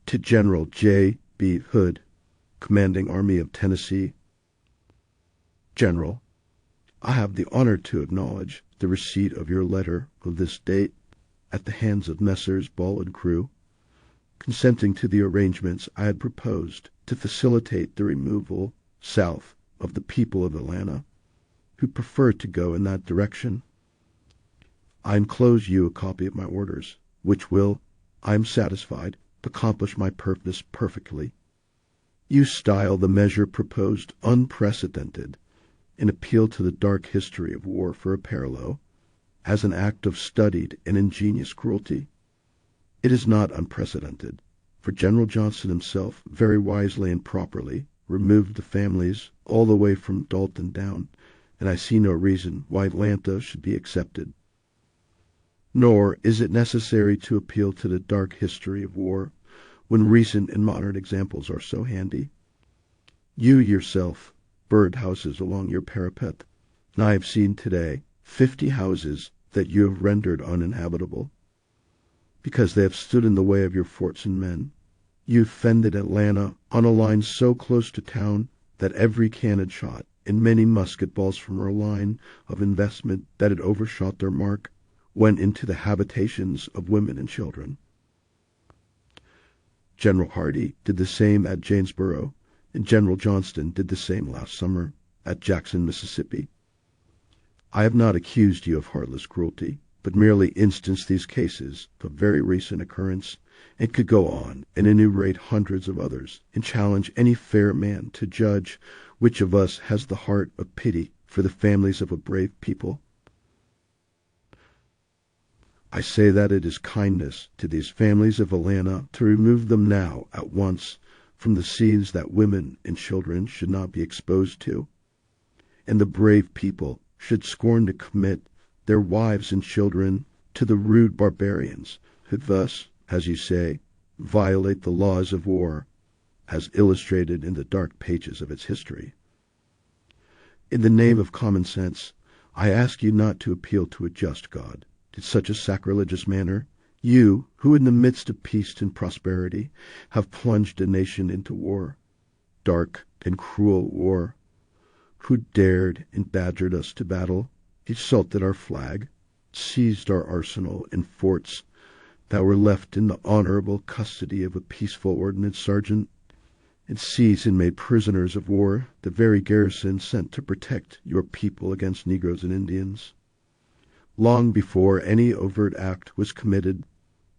To General J. B. Hood, Commanding Army of Tennessee. General, I have the honor to acknowledge the receipt of your letter of this date at the hands of Messrs. Ball and Crew, consenting to the arrangements I had proposed to facilitate the removal south of the people of Atlanta who prefer to go in that direction. I enclose you a copy of my orders, which will, I am satisfied, accomplish my purpose perfectly. You style the measure proposed unprecedented, and appeal to the dark history of war for a parallel, as an act of studied and ingenious cruelty. It is not unprecedented, for General Johnston himself very wisely and properly removed the families all the way from Dalton down, and I see no reason why Atlanta should be excepted. Nor is it necessary to appeal to the dark history of war when recent and modern examples are so handy. You yourself burned houses along your parapet, and I have seen today 50 houses that you have rendered uninhabitable, because they have stood in the way of your forts and men. You fended Atlanta on a line so close to town that every cannon shot and many musket balls from our line of investment that had overshot their mark went into the habitations of women and children. General Hardee did the same at Janesboro, and General Johnston did the same last summer at Jackson, Mississippi. I have not accused you of heartless cruelty, but merely instanced these cases of very recent occurrence, and could go on and enumerate hundreds of others, and challenge any fair man to judge which of us has the heart of pity for the families of a brave people. I say that it is kindness to these families of Atlanta to remove them now at once from the scenes that women and children should not be exposed to, and the brave people should scorn to commit their wives and children to the rude barbarians who thus, as you say, violate the laws of war, as illustrated in the dark pages of its history. In the name of common sense, I ask you not to appeal to a just God in such a sacrilegious manner, you who in the midst of peace and prosperity have plunged a nation into war, dark and cruel war, who dared and badgered us to battle, insulted our flag, seized our arsenal and forts that were left in the honorable custody of a peaceful ordnance sergeant, and seized and made prisoners of war the very garrison sent to protect your people against Negroes and Indians. Long before any overt act was committed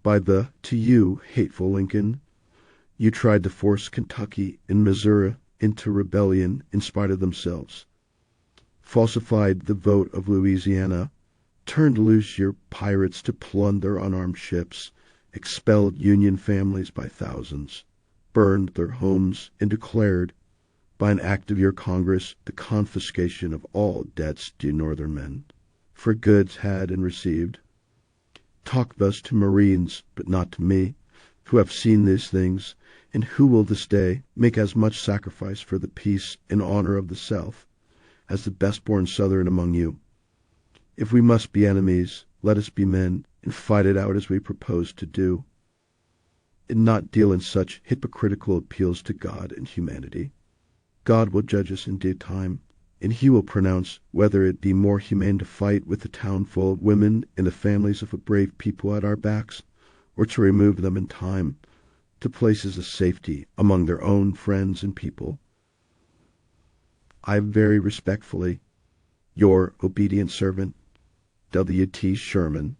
by the, to you, hateful Lincoln, you tried to force Kentucky and Missouri into rebellion in spite of themselves, falsified the vote of Louisiana, turned loose your pirates to plunder unarmed ships, expelled Union families by thousands, burned their homes, and declared, by an act of your Congress, the confiscation of all debts due Northern men, for goods had and received. Talk thus to Marines, but not to me, who have seen these things, and who will this day make as much sacrifice for the peace and honor of the South as the best-born Southern among you. If we must be enemies, let us be men, and fight it out as we propose to do, and not deal in such hypocritical appeals to God and humanity. God will judge us in due time, and he will pronounce whether it be more humane to fight with a town full of women and the families of a brave people at our backs, or to remove them in time to places of safety among their own friends and people. I very respectfully, your obedient servant, W. T. Sherman,